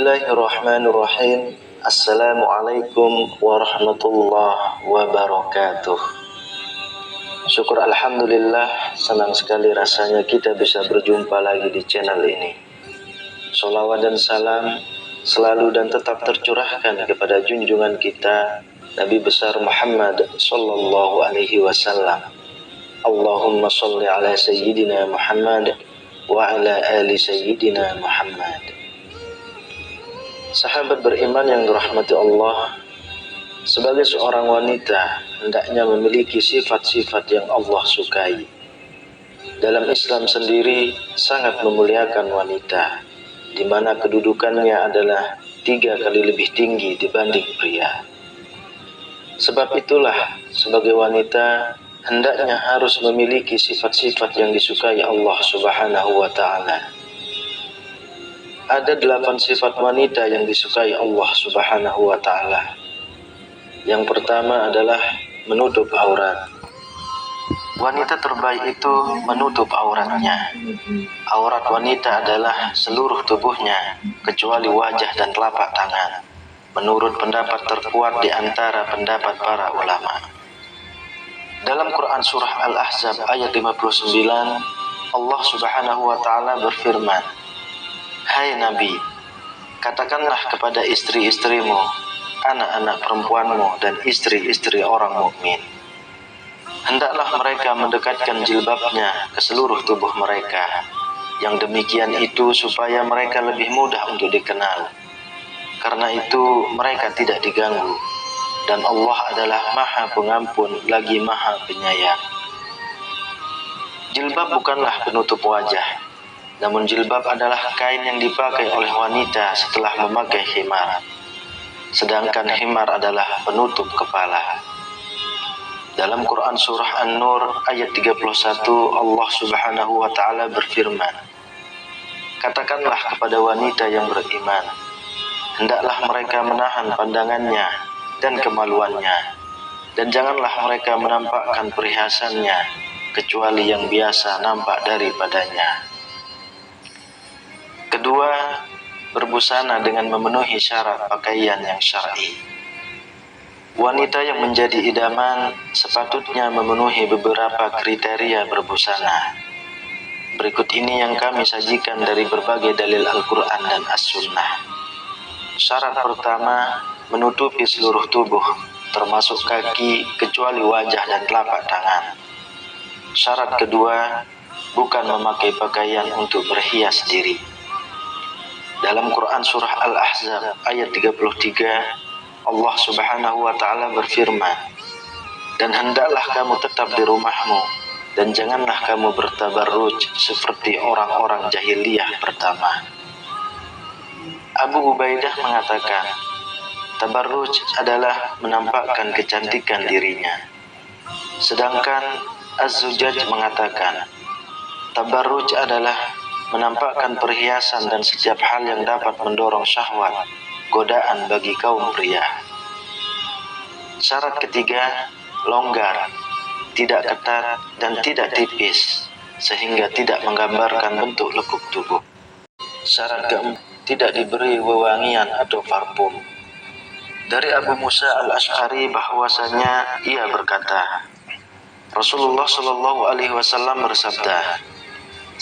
Bismillahirrahmanirrahim. Assalamualaikum warahmatullahi wabarakatuh. Syukur alhamdulillah, senang sekali rasanya kita bisa berjumpa lagi di channel ini. Sholawat dan salam selalu dan tetap tercurahkan kepada junjungan kita Nabi besar Muhammad sallallahu alaihi wasallam. Allahumma sholli ala sayyidina Muhammad wa ala ali sayyidina Muhammad. Sahabat beriman yang dirahmati Allah, sebagai seorang wanita hendaknya memiliki sifat-sifat yang Allah sukai. Dalam Islam sendiri sangat memuliakan wanita, di mana kedudukannya adalah 3 kali lebih tinggi dibanding pria. Sebab itulah sebagai wanita hendaknya harus memiliki sifat-sifat yang disukai Allah Subhanahu wa ta'ala. Ada 8 sifat wanita yang disukai Allah Subhanahu wa ta'ala. Yang pertama adalah menutup aurat. Wanita terbaik itu menutup auratnya. Aurat wanita adalah seluruh tubuhnya kecuali wajah dan telapak tangan, menurut pendapat terkuat di antara pendapat para ulama. Dalam Quran surah Al-Ahzab ayat 59, Allah Subhanahu wa ta'ala berfirman, "Hai Nabi, katakanlah kepada istri-istrimu, anak-anak perempuanmu dan istri-istri orang mukmin, hendaklah mereka mendekatkan jilbabnya ke seluruh tubuh mereka. Yang demikian itu supaya mereka lebih mudah untuk dikenal. Karena itu mereka tidak diganggu. Dan Allah adalah Maha Pengampun lagi Maha Penyayang." Jilbab bukanlah penutup wajah, namun jilbab adalah kain yang dipakai oleh wanita setelah memakai khimar. Sedangkan khimar adalah penutup kepala. Dalam Quran surah An-Nur ayat 31, Allah Subhanahu wa ta'ala berfirman, "Katakanlah kepada wanita yang beriman, hendaklah mereka menahan pandangannya dan kemaluannya, dan janganlah mereka menampakkan perhiasannya, kecuali yang biasa nampak daripadanya." Kedua, berbusana dengan memenuhi syarat pakaian yang syar'i. Wanita yang menjadi idaman sepatutnya memenuhi beberapa kriteria berbusana. Berikut ini yang kami sajikan dari berbagai dalil Al-Quran dan As-Sunnah. Syarat pertama, menutupi seluruh tubuh, termasuk kaki, kecuali wajah dan telapak tangan. Syarat kedua, bukan memakai pakaian untuk berhias diri. Dalam Quran surah Al-Ahzab ayat 33, Allah Subhanahu wa ta'ala berfirman, "Dan hendaklah kamu tetap di rumahmu, dan janganlah kamu bertabarruj seperti orang-orang jahiliyah pertama." Abu Ubaidah mengatakan, tabarruj adalah menampakkan kecantikan dirinya. Sedangkan Az-Zujaj mengatakan, tabarruj adalah menampakkan perhiasan dan setiap hal yang dapat mendorong syahwat, godaan bagi kaum pria. Syarat ketiga, longgar, tidak ketat dan tidak tipis, sehingga tidak menggambarkan bentuk lekuk tubuh. Syarat keempat, tidak diberi wewangian atau parfum. Dari Abu Musa Al-Asy'ari bahwasanya ia berkata, Rasulullah Shallallahu alaihi wasallam bersabda,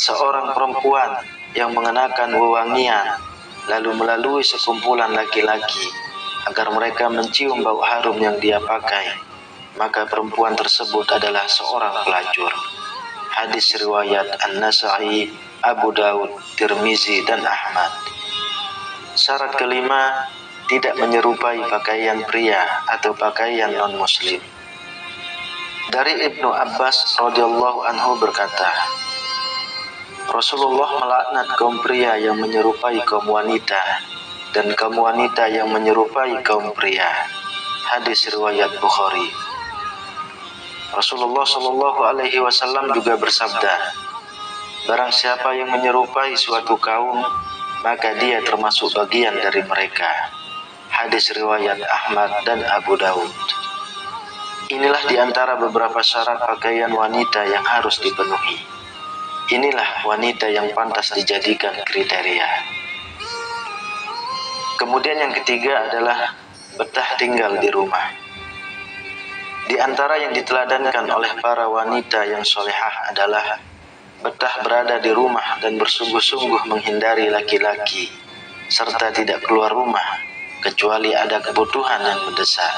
"Seorang perempuan yang mengenakan wewangian lalu melalui sekumpulan laki-laki agar mereka mencium bau harum yang dia pakai, maka perempuan tersebut adalah seorang pelacur." Hadis riwayat An-Nasa'i, Abu Daud, Tirmizi dan Ahmad. Syarat kelima, tidak menyerupai pakaian pria atau pakaian non-muslim. Dari Ibnu Abbas radhiyallahu anhu berkata, Rasulullah melaknat kaum pria yang menyerupai kaum wanita dan kaum wanita yang menyerupai kaum pria. Hadis riwayat Bukhari. Rasulullah Shallallahu alaihi wasallam juga bersabda, "Barang siapa yang menyerupai suatu kaum, maka dia termasuk bagian dari mereka." Hadis riwayat Ahmad dan Abu Daud. Inilah diantara beberapa syarat pakaian wanita yang harus dipenuhi. Inilah wanita yang pantas dijadikan kriteria. Kemudian yang ketiga adalah betah tinggal di rumah. Di antara yang diteladankan oleh para wanita yang solehah adalah betah berada di rumah dan bersungguh-sungguh menghindari laki-laki, serta tidak keluar rumah kecuali ada kebutuhan yang mendesak.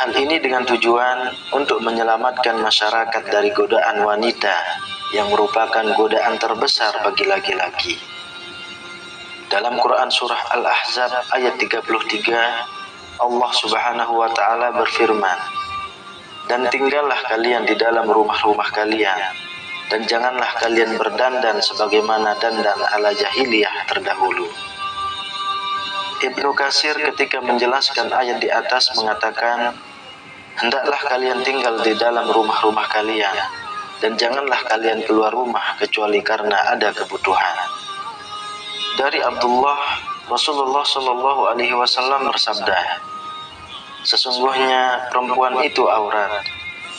Hal ini dengan tujuan untuk menyelamatkan masyarakat dari godaan wanita yang merupakan godaan terbesar bagi laki-laki. Dalam Quran surah Al-Ahzab ayat 33, Allah Subhanahu wa taala berfirman, "Dan tinggallah kalian di dalam rumah-rumah kalian, dan janganlah kalian berdandan sebagaimana dandan ala jahiliyah terdahulu." Ibnu Katsir ketika menjelaskan ayat di atas mengatakan, "Hendaklah kalian tinggal di dalam rumah-rumah kalian, dan janganlah kalian keluar rumah kecuali karena ada kebutuhan." Dari Abdullah, Rasulullah Shallallahu Alaihi Wasallam bersabda, "Sesungguhnya perempuan itu aurat.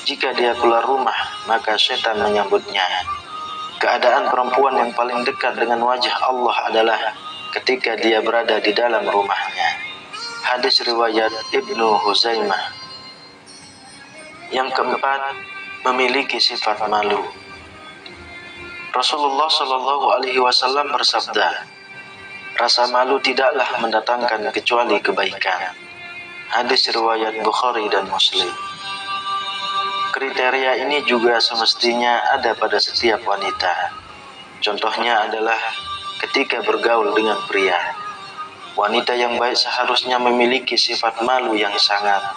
Jika dia keluar rumah, maka setan menyambutnya. Keadaan perempuan yang paling dekat dengan wajah Allah adalah ketika dia berada di dalam rumahnya." Hadis riwayat Ibnu Huzaimah. Yang keempat, memiliki sifat malu. Rasulullah Shallallahu Alaihi Wasallam bersabda, "Rasa malu tidaklah mendatangkan kecuali kebaikan." Hadis riwayat Bukhari dan Muslim. Kriteria ini juga semestinya ada pada setiap wanita. Contohnya adalah ketika bergaul dengan pria. Wanita yang baik seharusnya memiliki sifat malu yang sangat.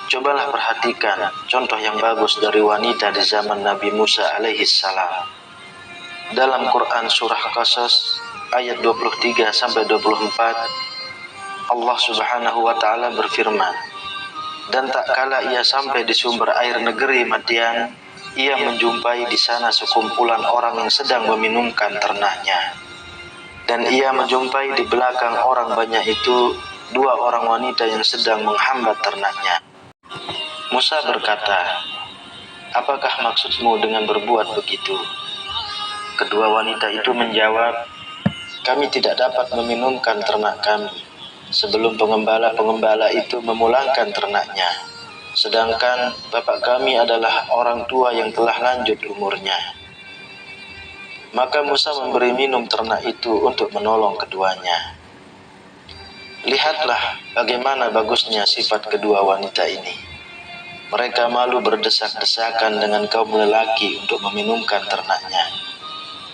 Cobalah perhatikan contoh yang bagus dari wanita di zaman Nabi Musa alaihi salam. Dalam Quran surah Qasas ayat 23-24, Allah Subhanahu wa taala berfirman, "Dan tak kala ia sampai di sumber air negeri Madian, ia menjumpai di sana sekumpulan orang yang sedang meminumkan ternaknya. Dan ia menjumpai di belakang orang banyak itu 2 orang wanita yang sedang menghambat ternaknya. Musa berkata, 'Apakah maksudmu dengan berbuat begitu?' Kedua wanita itu menjawab, 'Kami tidak dapat meminumkan ternak kami sebelum pengembala-pengembala itu memulangkan ternaknya. Sedangkan bapak kami adalah orang tua yang telah lanjut umurnya.' Maka Musa memberi minum ternak itu untuk menolong keduanya. Lihatlah bagaimana bagusnya sifat kedua wanita ini. Mereka malu berdesak-desakan dengan kaum lelaki untuk meminumkan ternaknya.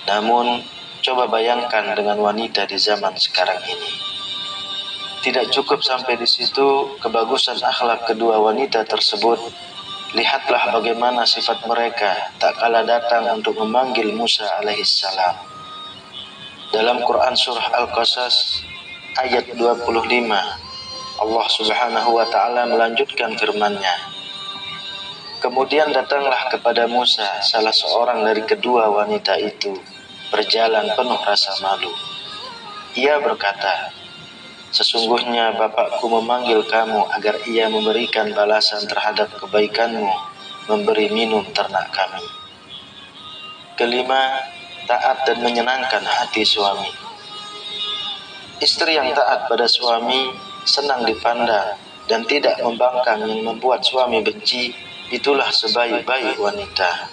Namun, coba bayangkan dengan wanita di zaman sekarang ini. Tidak cukup sampai di situ kebagusan akhlak kedua wanita tersebut. Lihatlah bagaimana sifat mereka tak kala datang untuk memanggil Musa alaihissalam. Dalam Quran surah Al-Qasas ayat 25, Allah Subhanahu wa taala melanjutkan firman-Nya. Kemudian datanglah kepada Musa salah seorang dari kedua wanita itu, berjalan penuh rasa malu. Ia berkata, "Sesungguhnya bapakku memanggil kamu agar ia memberikan balasan terhadap kebaikanmu, memberi minum ternak kami." Kelima, taat dan menyenangkan hati suami. Istri yang taat pada suami, senang dipandang, dan tidak membangkang yang membuat suami benci, itulah sebaik-baik wanita.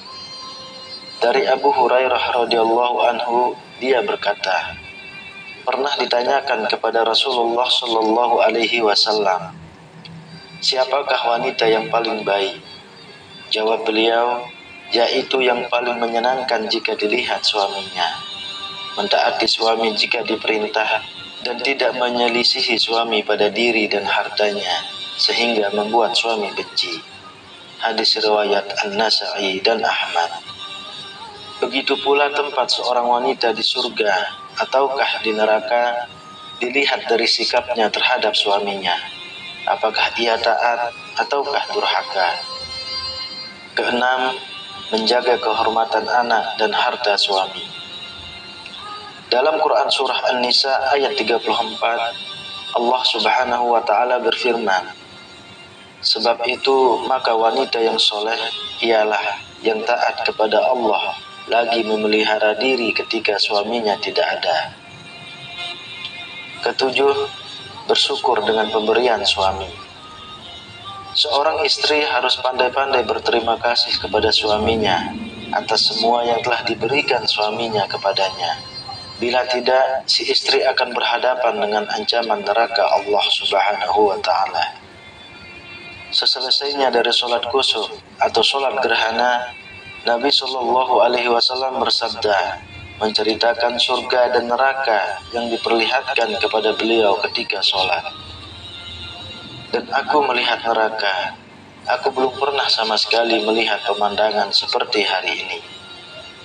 Dari Abu Hurairah radhiyallahu anhu, dia berkata, pernah ditanyakan kepada Rasulullah Shallallahu Alaihi Wasallam, "Siapakah wanita yang paling baik?" Jawab beliau, "Yaitu yang paling menyenangkan jika dilihat suaminya, mentaati suami jika diperintah, dan tidak menyelisihi suami pada diri dan hartanya sehingga membuat suami benci." Hadis riwayat An-Nasa'i dan Ahmad. Begitu pula tempat seorang wanita di surga ataukah di neraka dilihat dari sikapnya terhadap suaminya, apakah ia taat ataukah durhaka. Keenam, menjaga kehormatan anak dan harta suami. Dalam Quran surah An-Nisa ayat 34, Allah Subhanahu wa taala berfirman, "Sebab itu maka wanita yang soleh ialah yang taat kepada Allah lagi memelihara diri ketika suaminya tidak ada." Ketujuh, bersyukur dengan pemberian suami. Seorang istri harus pandai-pandai berterima kasih kepada suaminya atas semua yang telah diberikan suaminya kepadanya. Bila tidak, si istri akan berhadapan dengan ancaman neraka Allah Subhanahu wa Ta'ala. Seselesainya dari sholat kusuf atau sholat gerhana, Nabi Shallallahu Alaihi Wasallam bersabda, menceritakan surga dan neraka yang diperlihatkan kepada beliau ketika sholat. Dan aku melihat neraka, aku belum pernah sama sekali melihat pemandangan seperti hari ini.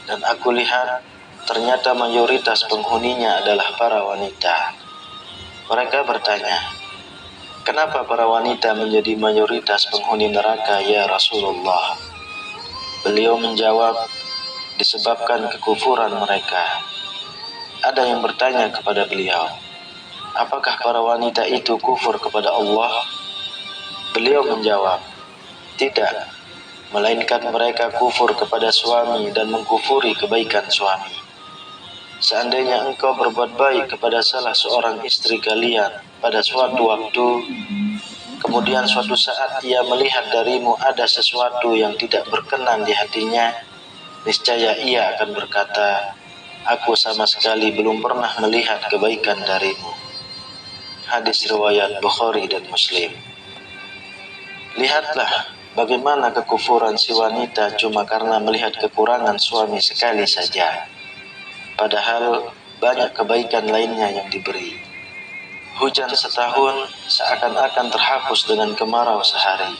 Dan aku lihat, ternyata mayoritas penghuninya adalah para wanita. Mereka bertanya, kenapa para wanita menjadi mayoritas penghuni neraka ya Rasulullah? Beliau menjawab, disebabkan kekufuran mereka. Ada yang bertanya kepada beliau, apakah para wanita itu kufur kepada Allah? Beliau menjawab, tidak, melainkan mereka kufur kepada suami dan mengkufuri kebaikan suami. Seandainya engkau berbuat baik kepada salah seorang istri kalian pada suatu waktu, kemudian suatu saat ia melihat darimu ada sesuatu yang tidak berkenan di hatinya, niscaya ia akan berkata, aku sama sekali belum pernah melihat kebaikan darimu. Hadis riwayat Bukhari dan Muslim. Lihatlah bagaimana kekufuran si wanita cuma karena melihat kekurangan suami sekali saja. Padahal banyak kebaikan lainnya yang diberi. Hujan setahun seakan-akan terhapus dengan kemarau sehari.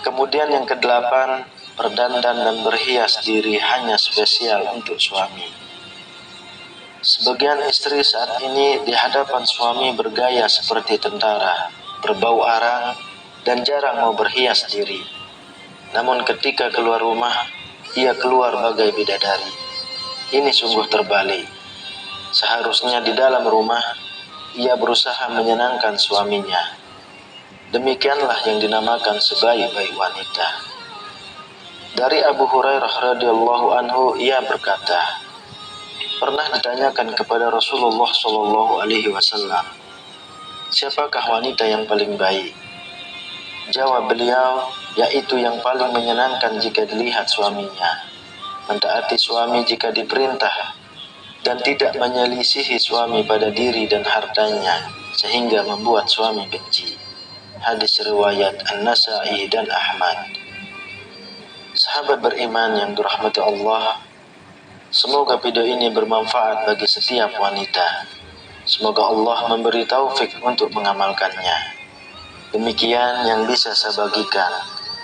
Kemudian yang kedelapan, berdandan dan berhias diri hanya spesial untuk suami. Sebagian istri saat ini di hadapan suami bergaya seperti tentara, berbau arang, dan jarang mau berhias diri. Namun ketika keluar rumah, ia keluar bagai bidadari. Ini sungguh terbalik. Seharusnya di dalam rumah, ia berusaha menyenangkan suaminya. Demikianlah yang dinamakan sebaik-baik wanita. Dari Abu Hurairah radhiyallahu anhu, ia berkata, pernah ditanyakan kepada Rasulullah Shallallahu Alaihi Wasallam, siapakah wanita yang paling baik? Jawab beliau, yaitu yang paling menyenangkan jika dilihat suaminya, mentaati suami jika diperintah, dan tidak menyelisihi suami pada diri dan hartanya, sehingga membuat suami benci. Hadis riwayat An-Nasa'i dan Ahmad. Sahabat beriman yang dirahmati Allah, semoga video ini bermanfaat bagi setiap wanita. Semoga Allah memberi taufik untuk mengamalkannya. Demikian yang bisa saya bagikan.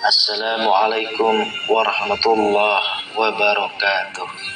Assalamualaikum warahmatullahi wabarakatuh.